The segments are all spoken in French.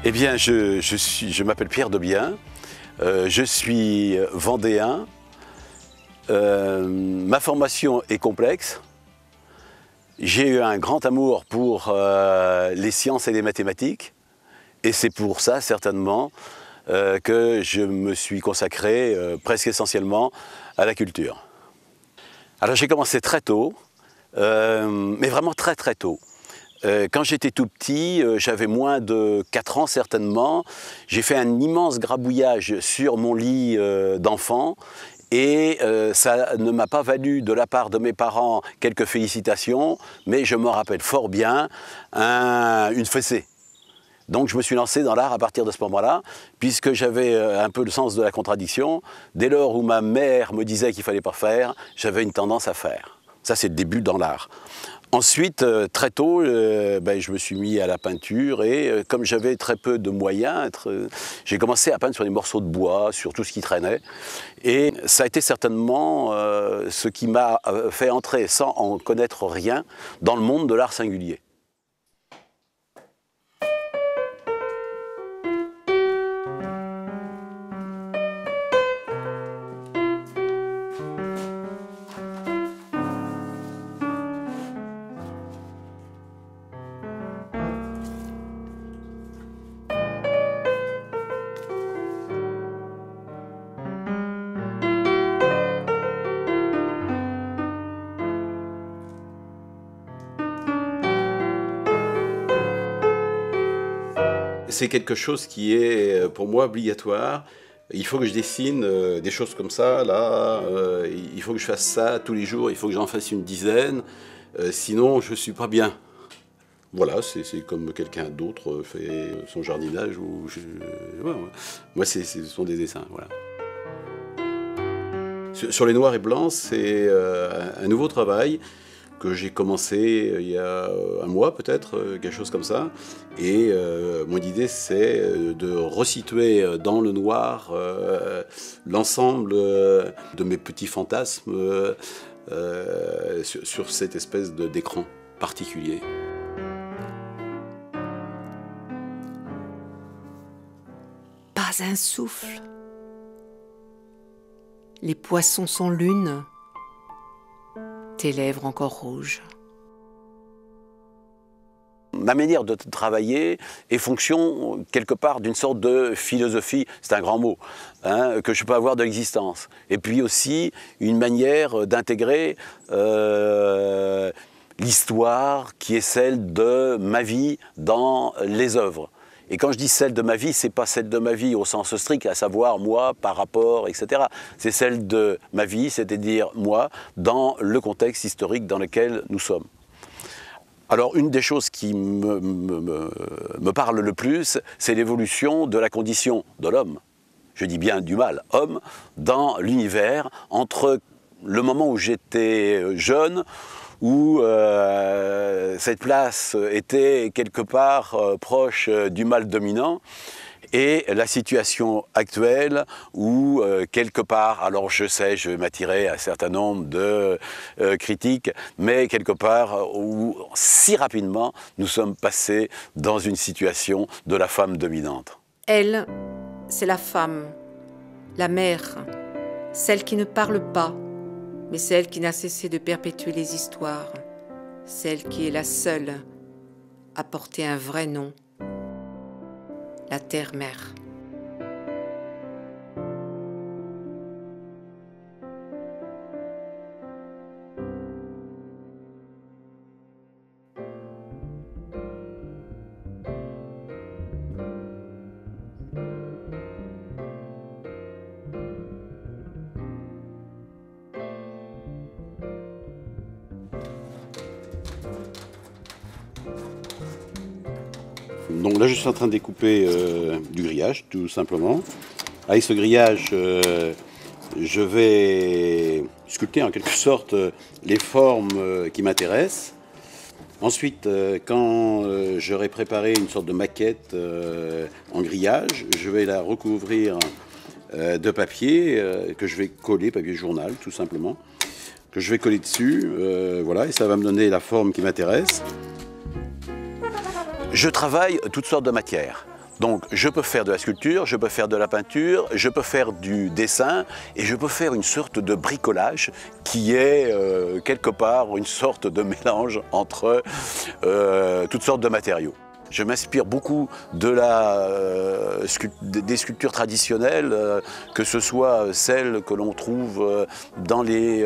Eh bien, je m'appelle Pierre Debien, je suis vendéen. Ma formation est complexe. J'ai eu un grand amour pour les sciences et les mathématiques. Et c'est pour ça, certainement, que je me suis consacré presque essentiellement à la culture. Alors j'ai commencé très tôt, mais vraiment très très tôt. Quand j'étais tout petit, j'avais moins de 4 ans certainement, j'ai fait un immense grabouillage sur mon lit d'enfant et ça ne m'a pas valu de la part de mes parents quelques félicitations, mais je me rappelle fort bien une fessée. Donc je me suis lancé dans l'art à partir de ce moment-là, puisque j'avais un peu le sens de la contradiction. Dès lors où ma mère me disait qu'il ne fallait pas faire, j'avais une tendance à faire. Ça, c'est le début dans l'art. Ensuite, très tôt, je me suis mis à la peinture et comme j'avais très peu de moyens, j'ai commencé à peindre sur des morceaux de bois, sur tout ce qui traînait. Et ça a été certainement ce qui m'a fait entrer, sans en connaître rien, dans le monde de l'art singulier. C'est quelque chose qui est pour moi obligatoire. Il faut que je dessine des choses comme ça, là, il faut que je fasse ça tous les jours, il faut que j'en fasse une dizaine, sinon je ne suis pas bien. Voilà, c'est comme quelqu'un d'autre fait son jardinage. Moi, ce sont des dessins. Voilà. Sur les noirs et blancs, c'est un nouveau travail que j'ai commencé il y a un mois peut-être, quelque chose comme ça. Et mon idée, c'est de resituer dans le noir l'ensemble de mes petits fantasmes sur cette espèce d'écran particulier. Pas un souffle. Les poissons sont l'une. Tes lèvres encore rouges. Ma manière de travailler est fonction, quelque part, d'une sorte de philosophie, c'est un grand mot, hein, que je peux avoir de l'existence. Et puis aussi, une manière d'intégrer l'histoire qui est celle de ma vie dans les œuvres. Et quand je dis celle de ma vie, ce n'est pas celle de ma vie au sens strict, à savoir moi, par rapport, etc. C'est celle de ma vie, c'est-à-dire moi, dans le contexte historique dans lequel nous sommes. Alors, une des choses qui me parle le plus, c'est l'évolution de la condition de l'homme, je dis bien du mâle, homme, dans l'univers, entre le moment où j'étais jeune, où cette place était quelque part proche du mâle dominant, et la situation actuelle où, quelque part, alors je sais, je vais m'attirer à un certain nombre de critiques, mais quelque part où, si rapidement, nous sommes passés dans une situation de la femme dominante. Elle, c'est la femme, la mère, celle qui ne parle pas, mais celle qui n'a cessé de perpétuer les histoires, celle qui est la seule à porter un vrai nom, la terre-mère. Donc là, je suis en train de découper du grillage, tout simplement. Avec ce grillage, je vais sculpter en quelque sorte les formes qui m'intéressent. Ensuite, quand j'aurai préparé une sorte de maquette en grillage, je vais la recouvrir de papier que je vais coller, papier journal tout simplement, que je vais coller dessus, voilà, et ça va me donner la forme qui m'intéresse. Je travaille toutes sortes de matières. Donc je peux faire de la sculpture, je peux faire de la peinture, je peux faire du dessin et je peux faire une sorte de bricolage qui est quelque part une sorte de mélange entre toutes sortes de matériaux. Je m'inspire beaucoup de des sculptures traditionnelles, que ce soit celles que l'on trouve dans les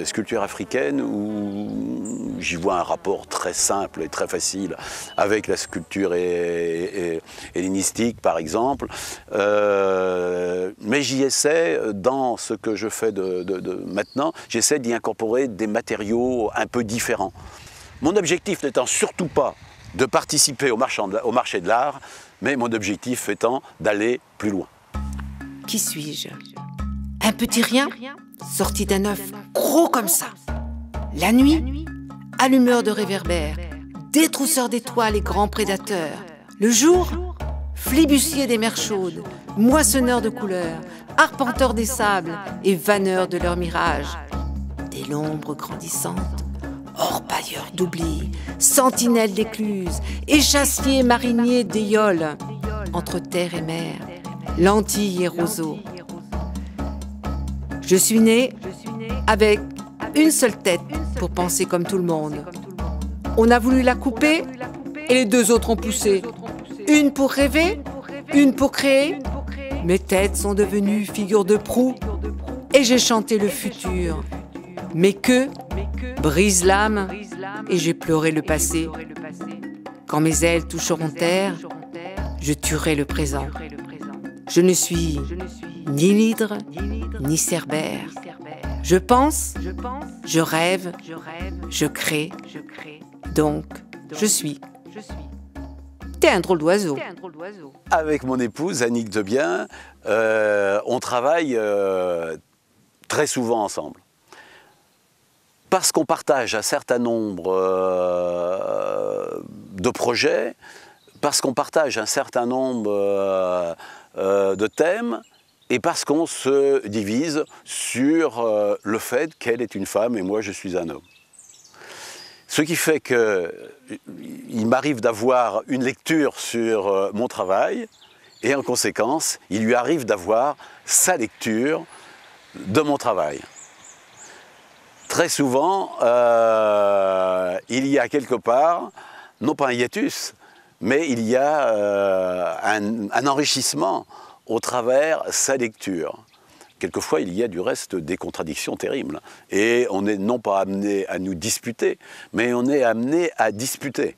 sculptures africaines, où j'y vois un rapport très simple et très facile avec la sculpture hellénistique, par exemple. Mais j'y essaie, dans ce que je fais maintenant, j'essaie d'y incorporer des matériaux un peu différents. Mon objectif n'étant surtout pas de participer au marché de l'art, mais mon objectif étant d'aller plus loin. Qui suis-je? Un petit rien sorti d'un œuf gros comme ça. La nuit, allumeur de réverbères, détrousseur d'étoiles et grands prédateurs. Le jour, flibustier des mers chaudes, moissonneur de couleurs, arpenteur des sables et vanneur de leurs mirages. Dès l'ombre grandissante, orpailleur d'oubli, sentinelle d'écluses, échassier marinier d'éoles, entre terre et mer, lentilles et roseaux. Je suis né avec une seule tête pour penser comme tout le monde. On a voulu la couper et les deux autres ont poussé. Une pour rêver, une pour créer. Mes têtes sont devenues figures de proue et j'ai chanté le futur. Mes queues brisent l'âme et j'ai pleuré le passé. Quand mes ailes toucheront terre, je tuerai le présent. Je ne suis ni l'hydre, ni Cerbère. Je pense, je rêve, je crée, donc je suis. T'es un drôle d'oiseau. Avec mon épouse, Annick Debien, on travaille très souvent ensemble. Parce qu'on partage un certain nombre de projets, parce qu'on partage un certain nombre de thèmes, et parce qu'on se divise sur le fait qu'elle est une femme et moi je suis un homme. Ce qui fait qu'il m'arrive d'avoir une lecture sur mon travail, et en conséquence, il lui arrive d'avoir sa lecture de mon travail. Très souvent, il y a quelque part, non pas un hiatus, mais il y a un enrichissement au travers sa lecture. Quelquefois, il y a du reste des contradictions terribles. Et on n'est non pas amené à nous disputer, mais on est amené à disputer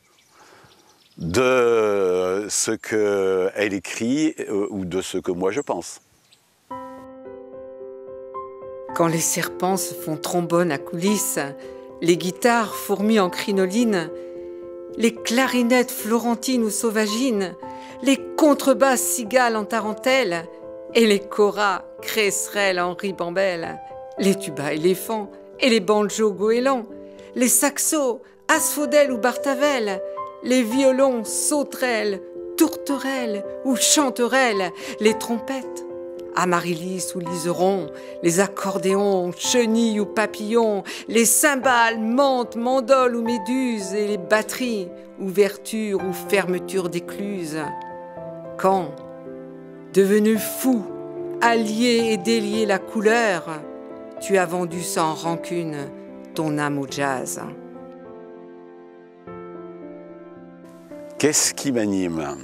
de ce qu'elle écrit ou de ce que moi je pense. Quand les serpents se font trombone à coulisses, les guitares fourmillent en crinoline, les clarinettes florentines ou sauvagines, les contrebasses cigales en tarentelle et les choras cresserelles en ribambelle, les tubas éléphants et les banjos goélands, les saxos, asphodèles ou bartavelles, les violons, sauterelles, tourterelles ou chanterelles, les trompettes, amaryllis ou liserons, les accordéons, chenilles ou papillons, les cymbales, menthes, mandoles ou méduses et les batteries, ouvertures ou fermetures d'écluses. Quand, devenu fou, allié et délié la couleur, tu as vendu sans rancune ton âme au jazz. Qu'est-ce qui m'anime ?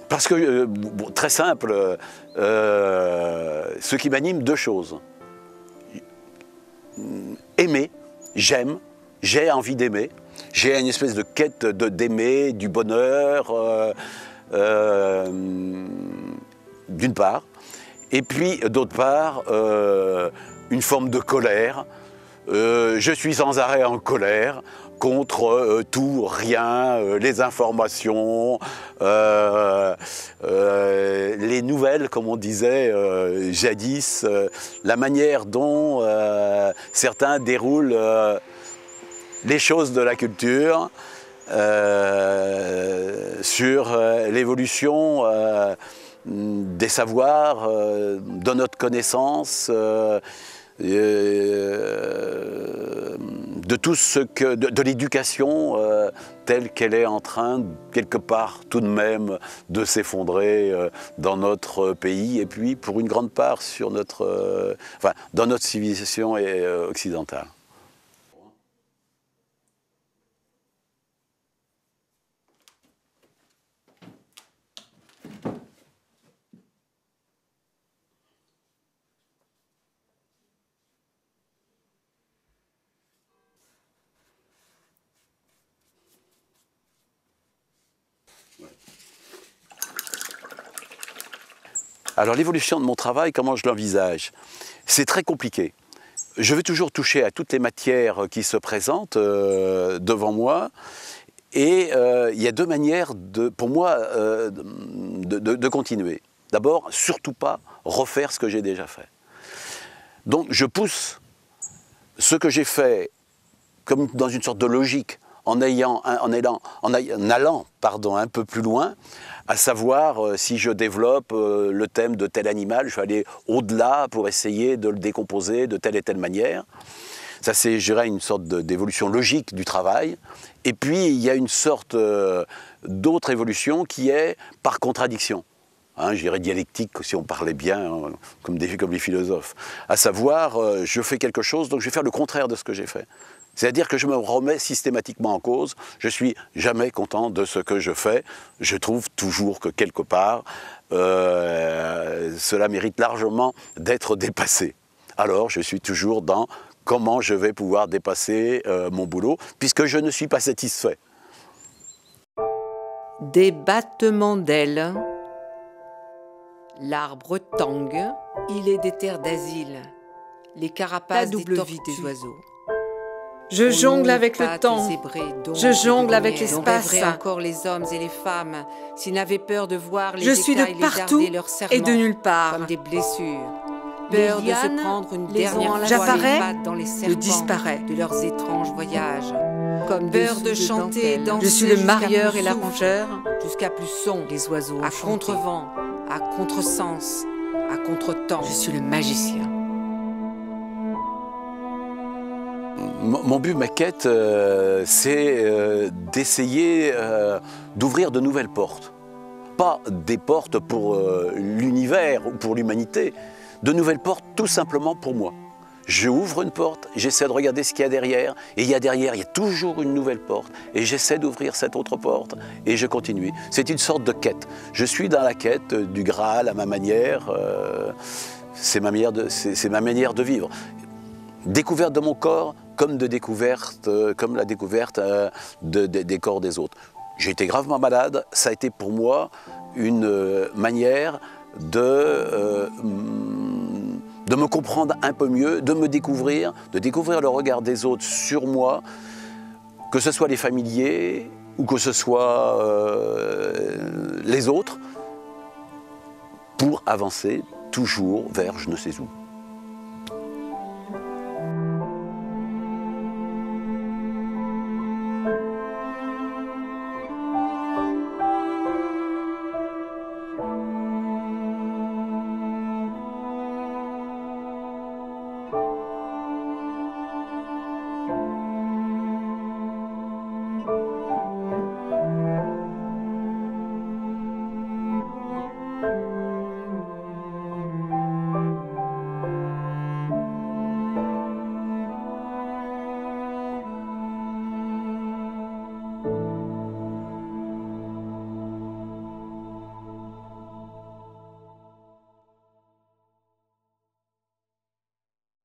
Parce que, très simple, ce qui m'anime, deux choses. Aimer, j'aime, j'ai envie d'aimer, j'ai une espèce de quête d'aimer, du bonheur, d'une part, et puis d'autre part, une forme de colère. Je suis sans arrêt en colère contre tout, rien, les informations, les nouvelles, comme on disait jadis, la manière dont certains déroulent les choses de la culture, sur l'évolution des savoirs, de notre connaissance, de de tout ce que, de l'éducation telle qu'elle est en train, quelque part tout de même, de s'effondrer dans notre pays et puis pour une grande part sur notre, enfin, dans notre civilisation occidentale. Alors l'évolution de mon travail, comment je l'envisage? C'est très compliqué. Je veux toujours toucher à toutes les matières qui se présentent devant moi. Et il y a deux manières, pour moi, de continuer. D'abord, surtout pas refaire ce que j'ai déjà fait. Donc je pousse ce que j'ai fait comme dans une sorte de logique, en allant un peu plus loin, à savoir si je développe le thème de tel animal, je vais aller au-delà pour essayer de le décomposer de telle et telle manière. Ça, c'est, je dirais, une sorte d'évolution logique du travail. Et puis, il y a une sorte d'autre évolution qui est par contradiction. Hein, je dirais dialectique, si on parlait bien, hein, comme les philosophes. À savoir, je fais quelque chose, donc je vais faire le contraire de ce que j'ai fait. C'est-à-dire que je me remets systématiquement en cause, je ne suis jamais content de ce que je fais, je trouve toujours que quelque part, cela mérite largement d'être dépassé. Alors je suis toujours dans comment je vais pouvoir dépasser mon boulot, puisque je ne suis pas satisfait. Des battements d'ailes. L'arbre tangue, il est des terres d'asile, les carapaces des tortues des oiseaux. Je jongle avec le temps, je jongle avec l'espace. Encore les hommes et les femmes, s'ils n'avaient peur de voir les je suis de écailles partout lézarder leurs serments, et de nulle part. comme des blessures. Peur de se prendre une dernière fois j'apparais, les pattes dans les serpents je disparais. de leurs étranges voyages. Comme peur de chanter et danser. Je suis le marieur et l'arrangeur, jusqu'à plus son, les oiseaux à contre-vent, à contre-sens, à contre-temps. Je suis le magicien. Mon but, ma quête, c'est d'essayer d'ouvrir de nouvelles portes. Pas des portes pour l'univers ou pour l'humanité, de nouvelles portes tout simplement pour moi. J'ouvre une porte, j'essaie de regarder ce qu'il y a derrière, et il y a derrière, il y a toujours une nouvelle porte, et j'essaie d'ouvrir cette autre porte, et je continue. C'est une sorte de quête. Je suis dans la quête du Graal à ma manière, c'est ma manière de vivre. Découverte de mon corps, comme la découverte des corps des autres. J'ai été gravement malade, ça a été pour moi une manière de me comprendre un peu mieux, de me découvrir, de découvrir le regard des autres sur moi, que ce soit les familiers ou que ce soit les autres, pour avancer toujours vers je ne sais où.